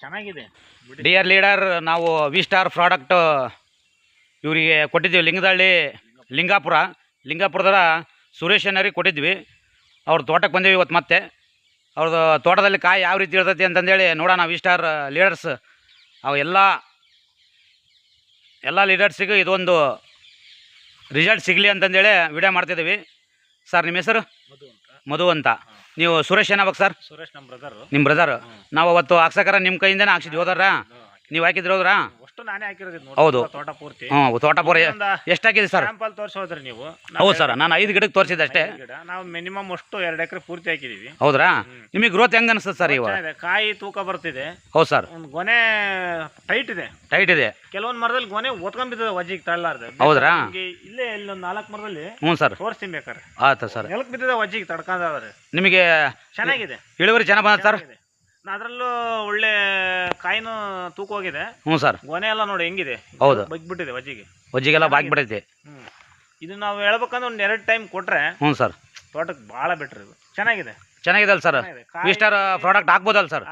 ಚೆನ್ನಾಗಿದೆ. Dear leader, ನಾವು V star product ಇವರಿಗೆ ಕೊಟ್ಟಿದ್ದೀವಿ. ಲಿಂಗದಹಳ್ಳಿ ಲಿಂಗಾಪುರದರ ಸುರೇಶ್ ಅನ್ನೋರಿಗೆ ಕೊಟ್ಟಿದ್ವಿ. ಅವ್ರ ತೋಟಕ್ಕೆ ಬಂದೀವಿ ಇವತ್ತು. ಮತ್ತೆ ಅವ್ರದ್ದು ತೋಟದಲ್ಲಿ ಕಾಯಿ ಯಾವ ರೀತಿ ಇರ್ತೈತಿ ಅಂತಂದೇಳಿ ನೋಡೋಣ. ವಿ ಸ್ಟಾರ್ ಲೀಡರ್ಸ್ ಅವು ಎಲ್ಲ ಲೀಡರ್ಸಿಗೂ ಇದೊಂದು ರಿಸಲ್ಟ್ ಸಿಗಲಿ ಅಂತಂದೇಳಿ ವಿಡಿಯೋ ಮಾಡ್ತಿದ್ದೀವಿ. ಸರ್, ನಿಮ್ಮ ಹೆಸರು? ಮಧು ಅಂತ. ನೀವು ಸುರೇಶ್ ಏನಾಗಬೇಕು ಸರ್? ಸುರೇಶ್ ನಿಮ್ಮ ಬ್ರದರ್. ನಾವು ಅವತ್ತು ಹಾಕ್ಸಕ್ಕಾರ ನಿಮ್ಮ ಕೈಯಿಂದನೇ ಹಾಕ್ಸಿದ್ವಿ. ಹೋದಾರ ನೀವು ಹಾಕಿದ್ರಿ? ಹೋದ್ರಾ? ನಾನೇ ಹಾಕಿರೋದು. ಹೌದು, ತೋಟ ಪೂರ್ತಿ. ತೋಟ ಪೂರ ಎಷ್ಟು ಹಾಕಿದ್ರಿ ಸರ್? ಸ್ಯಾಂಪಲ್ ತೋರಿಸೋದ್ರಿ ನೀವು? ಹೌದು ಸರ್, ನಾನು 5 ಗಿಡಕ್ಕೆ ತೋರಿಸಿದ್ದೆ ಅಷ್ಟೇ. ನಾವು ಮಿನಿಮಮ್ ಅಷ್ಟು 2 ಎಕರೆ ಪೂರ್ತಿ ಹಾಕಿದೀವಿ. ಹೌದ್ರಾ? ನಿಮಗೆ ಗ್ರೋತ್ ಹೆಂಗ ಅನಿಸ್ತದೆ ಸರ್? ಇವಾಗ ಕಾಯಿ ತೂಕ ಬರ್ತಿದೆ. ಹೌದು ಸರ್. ಒಂದು ಗೊನೆ ಟೈಟ್ ಇದೆ. ಕೆಲವೊಂದು ಮರದಲ್ಲಿ ಗೊನೆ ಒತ್ಕೊಂಡ್ಬಿದ್ದದೆ, ವಜ್ಜಿಗೆ ತಳ್ಳಾರ್ದೆ. ಹೌದ್ರಾ? ಇಲ್ಲೇ ಇಲ್ಲೊಂದು 4 ಮರದಲ್ಲಿ ಹ್ಞೂ ಸರ್ ತೋರಿಸ್ತೀನಿ ಬೇಕಾರೆ. ಆಯ್ತು ಸರ್. ನೆಲಕ್ಕೆ ಬಿದ್ದಿದೆ, ವಜ್ಜಿಗೆ ತಡ್ಕೊಂಡ್ರೆ. ನಿಮಗೆ ಚೆನ್ನಾಗಿದೆ, ಇಳುವರಿ ಚೆನ್ನಾಗಿ ಬಂದ ಸರ್? ಅದರಲ್ಲೂ ಒಳ್ಳೆ ಕಾಯಿನೂ ತೂಕ ಹೋಗಿದೆ. ಹ್ಞೂ ಸರ್. ಗೊನೆ ಎಲ್ಲ ನೋಡಿ ಹೆಂಗಿದೆ. ಹೌದು, ಬಗ್ಬಿಟ್ಟಿದೆ ವಜ್ಜಿಗೆಲ್ಲ ಬಾಗ್ಬಿಟ್ಟೈತಿ. ಇದು ನಾವು ಹೇಳ್ಬೇಕಂದ್ರೆ ಒಂದು 2 ಟೈಮ್ ಕೊಟ್ರೆ ಹ್ಞೂ ಸರ್, ತೋಟಕ್ಕೆ ಭಾಳ ಬೆಟ್ರ್. ಇದು ಚೆನ್ನಾಗಿದೆ ಅಲ್ಲ ಸರ್? ವಿ ಸ್ಟಾರ್ ಪ್ರಾಡಕ್ಟ್ ಹಾಕ್ಬೋದಲ್ಲ ಸರ್?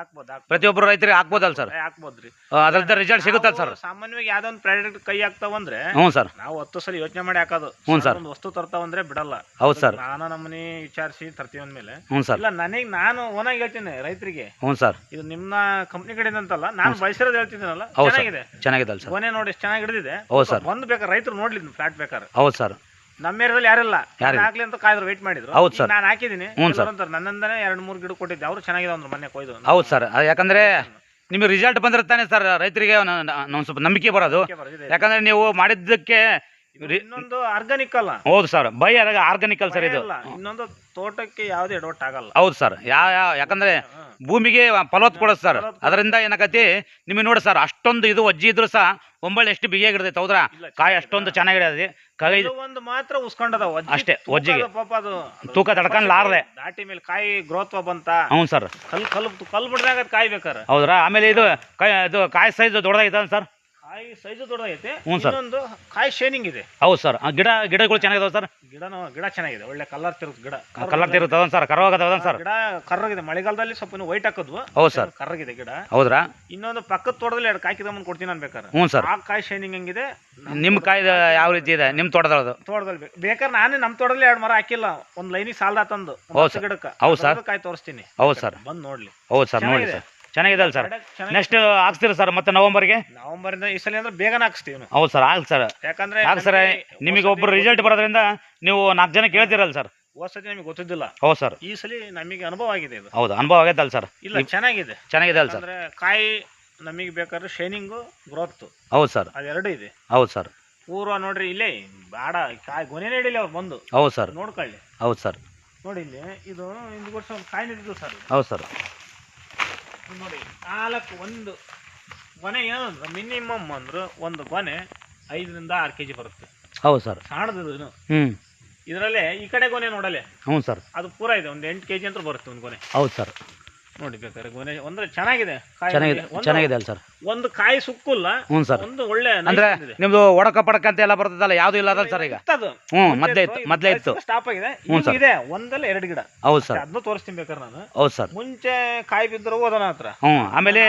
ಪ್ರತಿಯೊಬ್ಬರು ರೈತರಿಗೆ ಹಾಕ್ಬೋದಲ್ಲ ಸರ್? ಹಾಕ್ಬೋದ್ರಿ. ಅದ್ರದ್ದು ರಿಸಲ್ಟ್ ಸಿಗುತ್ತಲ್ಲ ಸರ್? ಸಾಮಾನ್ಯವಾಗಿ ಯಾವ್ದೋ ಒಂದು ಪ್ರಾಡಕ್ಟ್ ಕೈ ಹಾಕ್ತಾವಂದ್ರೆ ಹ್ಞೂ ಸರ್, ನಾವು 10 ಸಲ ಯೋಚನೆ ಮಾಡಿ ಹಾಕೋದು. ಹ್ಞೂ ಸರ್. ಒಂದು ವಸ್ತು ತರ್ತಾವಂದ್ರೆ ಬಿಡಲ್ಲ. ಹೌದು ಸರ್. ನಾನಾ ನಮ್ಮನಿ ವಿಚಾರಿಸಿ ತರ್ತೀವಿ ಅಂದ್ಮೇಲೆ. ಹ್ಞೂ ಸರ್. ಇಲ್ಲ, ನಾನು ಓನಾಗಿ ಹೇಳ್ತೀನಿ ರೈತರಿಗೆ. ಹ್ಞೂ ಸರ್. ಇದು ನಿಮ್ಮ ಕಂಪ್ನಿ ಕಡೆಯಿಂದ ಅಂತಲ್ಲ, ನಾನು ಬಳಸಿರೋದು ಹೇಳ್ತಿದ್ದೀನಲ್ಲ. ಚೆನ್ನಾಗಿದೆ ಸರ್. ಗೊನೆ ನೋಡಿ ಎಷ್ಟು ಚೆನ್ನಾಗಿ ಹಿಡಿದಿದೆ. ಹೌದು ಸರ್. ಬಂದು ಬೇಕಾದ್ರೆ ರೈತರು ನೋಡ್ಲಿ ಫ್ಲಾಟ್ ಬೇಕಾದ್ರೆ. ಹೌದು ಸರ್. ನಮ್ಮ ಏರಿಯಾದಲ್ಲಿ ಯಾರಿಲ್ಲ, ಹಾಕ್ಲಿ ಅಂತ ಕಾಯ್ದ್ರು, ವೇಟ್ ಮಾಡಿದ್ರು. ಹೌದು ಸರ್. ನಾನು ಹಾಕಿದ್ದೀನಿ. ಹ್ಞೂ ಸರ್. ನನ್ನಂದನೇ 2-3 ಗಿಡ ಕೊಟ್ಟಿದ್ದೆ. ಅವರು ಚೆನ್ನಾಗಿದೆ ಅಂದ್ರೆ ಮೊನ್ನೆ ಕೊಯ್ದು. ಹೌದು ಸರ್. ಯಾಕಂದ್ರೆ ನಿಮಗೆ ರಿಸಲ್ಟ್ ಬಂದಿರ್ತಾನೆ ಸರ್, ರೈತರಿಗೆ ಒಂದು ಸ್ವಲ್ಪ ನಂಬಿಕೆ ಬರೋದು. ಯಾಕಂದ್ರೆ ನೀವು ಮಾಡಿದ್ದಕ್ಕೆ ಇನ್ನೊಂದು ಆರ್ಗಾನಿಕ್ ಅಲ್ಲ. ಹೌದು ಸರ್, ಆರ್ಗಾನಿಕಲ್ ಸರ್ ಇದು. ಇನ್ನೊಂದು ತೋಟಕ್ಕೆ ಯಾವುದೇ ಎಡವಟ್ಟು ಆಗಲ್ಲ. ಹೌದು ಸರ್. ಯಾಕಂದ್ರೆ ಭೂಮಿಗೆ ಫಲವತ್ತು ಕೊಡುತ್ತೆ ಸರ್. ಅದರಿಂದ ಏನಾಗತಿ ನಿಮಗೆ ನೋಡಿ ಸರ್, ಅಷ್ಟೊಂದು ಇದು ವಜ್ಜಿ ಇದ್ರು ಸಹ ಒಂಬಳೆ ಎಷ್ಟು ಬಿಗಿಯಾಗಿರ್ತೈತೆ. ಹೌದ್ರಾ? ಕಾಯಿ ಅಷ್ಟೊಂದು ಚೆನ್ನಾಗಿಡೋದು. ಕಾಯಿ ಒಂದು ಮಾತ್ರ ಉಸ್ಕೊಂಡದ ಅಷ್ಟೇ, ವಜ್ಜಿಗೆ ಪಾಪ ಅದು ತೂಕ ತಡ್ಕೊಂಡ್ಲಾರ್ದೆ ದಾಟಿ ಮೇಲೆ ಕಾಯಿ ಗ್ರೋತ್ ಬಂತ. ಹ್ಞೂ ಸರ್. ಕಲ್ ಬಿಡ್ದಾಗ ಕಾಯಿ ಬೇಕಾರೆ. ಹೌದ್ರಾ? ಆಮೇಲೆ ಇದು ಕಾಯಿ ಸೈಜ್ ದೊಡ್ಡದಾಗಿತ್ತು ಸರ್? ಕಾಯಿ ಸೈಜು ದೊಡ್ಡದೈತೆ. ಹ್ಞೂ ಸರ್. ಇನ್ನೊಂದು ಕಾಯಿ ಶೈನಿಂಗ್ ಇದೆ. ಹೌದು ಸರ್. ಗಿಡಗಳು ಚೆನ್ನಾಗಿದಾವೆ ಸರ್? ಗಿಡ ಚೆನ್ನಾಗಿದೆ. ಒಳ್ಳೆ ಕಲರ್ ತಿರುಗುತ್ತೆ ಗಿಡ. ಕಲರ್ ತಿರುತ್ತದ ಸರ್? ಕರ್ವಾಗದ ಸರ್? ಗಿಡ ಕರ್ರಗಿದೆ. ಮಳೆಗಾಲದಲ್ಲಿ ಸ್ವಲ್ಪ ವೈಟ್ ಹಾಕಿದ್ವು. ಹೌದು ಸರ್. ಕರ್ರಗಿದೆ ಗಿಡ. ಹೌದ್ರಾ? ಇನ್ನೊಂದು ಪಕ್ಕದ ತೋಟದಲ್ಲಿ 2 ಕಾಯಿ ಕಿತ್ಕೊಂಡ್ ಕೊಡ್ತೀನಿ ಅನ್ಬೇಕಾರೆ. ಹ್ಞೂ ಸರ್. ಆ ಕಾಯಿ ಶೈನಿಂಗ್ ಹೆಂಗಿದೆ? ನಿಮ್ಮ ಕಾಯಿ ಯಾವ ರೀತಿ ಇದೆ ನಿಮ್ಮ ತೋಟದಲ್ಲಿ ಬೇಕಾದ್ರೆ ನಾನೇ ನಮ್ಮ ತೋಟದಲ್ಲಿ 2 ಮರ ಹಾಕಿಲ್ಲ, ಒಂದು ಲೈನಿಗೆ ಸಾಲದ ತಂದು ಗಿಡಕ್ಕೆ. ಹೌದು ಸರ್. ಕಾಯಿ ತೋರಿಸ್ತೀನಿ. ಹೌದು ಸರ್. ಬಂದು ನೋಡ್ಲಿ. ಹೌದು ಸರ್, ನೋಡಿ ಸರ್. ಚೆನ್ನಾಗಿದೆ ಅಲ್ಲ ಸರ್? ನೆಕ್ಸ್ಟ್ ಹಾಕ್ಸ್ತೀರಾ ಸರ್ ಮತ್ತೆ ನವೆಂಬರಿಂದ? ಈ ಸಲ ಅಂದ್ರೆ ಬೇಗನೆ ಹಾಕ್ಸ್ತೀವಿ. ಹೌದು ಸರ್, ಆಗ್ಲಿ ಸರ್. ಯಾಕಂದ್ರೆ ಸರ್, ನಿಮಗೆ ಒಬ್ಬರು ರಿಸಲ್ಟ್ ಬರೋದ್ರಿಂದ ನೀವು 4 ಜನ ಕೇಳ್ತಿರಲ್ಲ ಸರ್? ಹೋದ್ಸತಿ ನಮಗೆ ಗೊತ್ತಿದ್ದಿಲ್ಲ. ಹೌದು ಸರ್. ಈ ಸಲ ನಮಗೆ ಅನುಭವ ಆಗಿದೆ ಇದು. ಹೌದು, ಅನುಭವ ಆಗೈತಲ್ಲ ಸರ್? ಇಲ್ಲ, ಚೆನ್ನಾಗಿದೆ ಅಲ್ಲ ಸರ್? ಅಂದ್ರೆ ಕಾಯಿ ನಮಗೆ ಬೇಕಾದ್ರೆ ಶೈನಿಂಗು, ಗ್ರೋತ್. ಹೌದು ಸರ್. ಅದೆರಡು ಇದೆ. ಹೌದು ಸರ್. ಪೂರ್ವ ನೋಡ್ರಿ, ಇಲ್ಲೇ ಬಾಡ ಕಾಯಿ ಗೊನೆ ಹಿಡಿಲಿ ಅವ್ರು ಬಂದು. ಹೌದು ಸರ್. ನೋಡ್ಕೊಳ್ಳಿ. ಹೌದು ಸರ್. ನೋಡಿ ಇಲ್ಲಿ ಇದು ಹಿಂದ್ ವರ್ಷ ಒಂದು ಕಾಯಿ ನಿಂತಿದ್ದು ಸರ್. ಹೌದು ಸರ್. ನೋಡಿ 4 ಒಂದು ಗೊನೆ ಏನಂದ್ರೆ ಮಿನಿಮಮ್ ಅಂದ್ರೆ ಒಂದು ಗೊನೆ 5ರಿಂದ 6 kg ಬರುತ್ತೆ. ಹೌದು ಸರ್. ಸಾಣದು. ಹ್ಞೂ. ಇದರಲ್ಲೇ ಈ ಕಡೆ ಗೊನೆ ನೋಡಲೆ. ಹ್ಞೂ ಸರ್. ಅದು ಪೂರ ಇದೆ. ಒಂದು 8 kg ಅಂತ ಬರುತ್ತೆ ಒಂದು ಗೊನೆ. ಹೌದು ಸರ್. ನೋಡಿ ಬೇಕಾದ್ರೆ ಗೊನೆ ಅಂದ್ರೆ ಚೆನ್ನಾಗಿದೆ. ಚೆನ್ನಾಗಿದೆ ಅಲ್ಲ ಸರ್? ಒಂದು ಕಾಯಿ ಸುಕ್ಕಲ್ಲ. ಹ್ಞೂ ಸರ್. ಒಂದು ಒಳ್ಳೆ ಅಂದ್ರೆ ನಿಮ್ದು ಒಡಕ ಪಡಕ ಅಂತ ಎಲ್ಲ ಬರ್ತದಲ್ಲ, ಯಾವ್ದು ಇಲ್ಲ ಅದಲ್ಲ ಸರ್ ಈಗ? ಹ್ಞೂ, ಮೊದಲೇ ಇತ್ತು. ಸ್ಟಾಪ್ ಆಗಿದೆ. ಇದೆ ಒಂದಲ್ಲ 2 ಗಿಡ. ಹೌದು ಸರ್. ಅದನ್ನು ತೋರಿಸ್ತೀನಿ ಬೇಕಾದ್ರೆ ನಾನು. ಹೌದು ಸರ್. ಮುಂಚೆ ಕಾಯಿ ಬಿದ್ದರು ಹೋದನ ಹತ್ರ. ಹ್ಞೂ. ಆಮೇಲೆ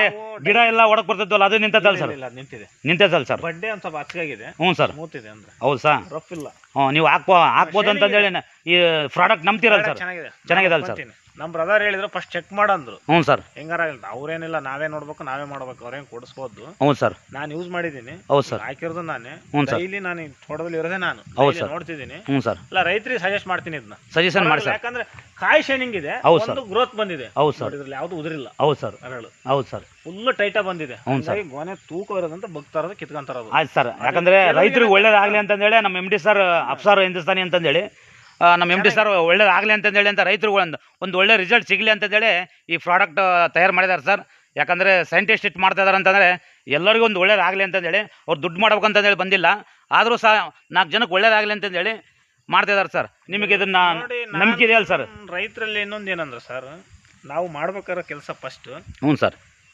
ಗಿಡ ಎಲ್ಲ ಒಡಕ್ ಬರ್ತದಲ್ಲ, ಅದು ನಿಂತದಲ್ಲ ಸರ್? ನಿಂತದಲ್ಲ ಸರ್? ಬಡ್ಡೆ ಒಂದು ಸ್ವಲ್ಪ ಹಚ್ಚಾಗಿದೆ. ಹ್ಞೂ ಸರ್. ಮೂತಿದೆ ಅಂದ್ರೆ. ಹೌದು ಸರ್. ರಫ್ ಇಲ್ಲ. ಹ್ಞೂ, ನೀವು ಹಾಕ್ಬೋದು ಅಂತಂದೇಳಿ ಈ ಪ್ರಾಡಕ್ಟ್ ನಂಬ್ತಿರಲ್ಲ ಸರ್? ಚೆನ್ನಾಗಿದೆ ಅಲ್ಲ ಸರ್? ನಮ್ಮ ಬ್ರದರ್ ಹೇಳಿದ್ರು ಫಸ್ಟ್ ಚೆಕ್ ಮಾಡಂದ್ರು. ಹ್ಞೂ ಸರ್. ಹೆಂಗಾರ ಅವ್ರೇನಿಲ್ಲ, ನಾವೇ ನೋಡ್ಬೇಕು, ನಾವೇ ಮಾಡ್ಬೇಕು, ಅವ್ರೇನು ಕೊಡಿಸ್ಬೋದು. ಹ್ಞೂ ಸರ್. ನಾನು ಯೂಸ್ ಮಾಡಿದ್ದೀನಿ. ಹೌದು ಸರ್. ಹಾಕಿರೋದು ನಾನೇ. ಹ್ಞೂ ಸರ್. ಡೈಲಿ ನಾನು ತೋಟದಲ್ಲಿ ಇರೋದೇ ನಾನು. ಹೌದು ಸರ್. ನೋಡ್ತಿದ್ದೀನಿ. ಹ್ಞೂ ಸರ್. ಇಲ್ಲ, ರೈತರಿಗೆ ಸಜೆಸ್ಟ್ ಮಾಡ್ತೀನಿ ಇದನ್ನ. ಸಜೆಷನ್ ಮಾಡಿ ಸರ್. ಯಾಕಂದ್ರೆ ಕಾಯಿ ಶೈನಿಂಗ್ ಇದೆ, ಒಂದು ಗ್ರೋತ್ ಬಂದಿದೆ. ಹೌದು ಸರ್. ಇದ್ರಲ್ಲಿ ಯಾವ್ದು ಉದುರಿಲ್ಲ. ಹೌದು ಸರ್. ಹೌದು ಸರ್. ಫುಲ್ ಟೈಟಾ ಬಂದಿದೆ. ಹಾಗಾಗಿ ಗೊನೆ ತೂಕ ಇರೋದಂತ ಬಗ್ತಾರದು, ಕಿತ್ಕೊಂತಾರದು. ಆಯ್ತು ಸರ್. ಯಾಕಂದ್ರೆ ರೈತರಿಗೆ ಒಳ್ಳೇದಾಗಲಿ ಅಂತಂದೇಳಿ ನಮ್ಮ MD ಸರ್ ಅಪ್ಸಾರ್ ಹಿಂದೂಸ್ತಾನಿ ಅಂತಂದೇಳಿ ನಮ್ಮ MD ಸರ್ ಒಳ್ಳೇದಾಗಲಿ ಅಂತಂದೇಳಿ ಅಂತ ರೈತರುಗಳು ಒಂದು ಒಳ್ಳೆ ರಿಸಲ್ಟ್ ಸಿಗಲಿ ಅಂತಂದೇಳಿ ಈ ಪ್ರಾಡಕ್ಟ್ ತಯಾರು ಮಾಡಿದ್ದಾರೆ ಸರ್. ಯಾಕಂದರೆ ಸೈಂಟಿಸ್ಟ್ ಇಟ್ಟು ಮಾಡ್ತಾ ಇದ್ದಾರೆ ಅಂತಂದರೆ ಎಲ್ಲರಿಗೂ ಒಂದು ಒಳ್ಳೇದಾಗಲಿ ಅಂತಂದೇಳಿ ಅವ್ರು ದುಡ್ಡು ಮಾಡ್ಬೇಕಂತಂದೇಳಿ ಬಂದಿಲ್ಲ, ಆದರೂ ಸಹ 4 ಜನಕ್ಕೆ ಒಳ್ಳೇದಾಗಲಿ ಅಂತಂದೇಳಿ ಮಾಡ್ತಿದ್ದಾರೆ ಸರ್. ನಿಮಗೆ ಇದನ್ನ ನಂಬಿಕೆ ಇದೆಯಲ್ಲ ಸರ್? ರೈತರಲ್ಲಿ ಇನ್ನೊಂದು ಏನಂದ್ರೆ ಸರ್, ನಾವು ಮಾಡ್ಬೇಕಾದ್ರೆ ಕೆಲಸ ಫಸ್ಟ್. ಹ್ಞೂ ಸರ್.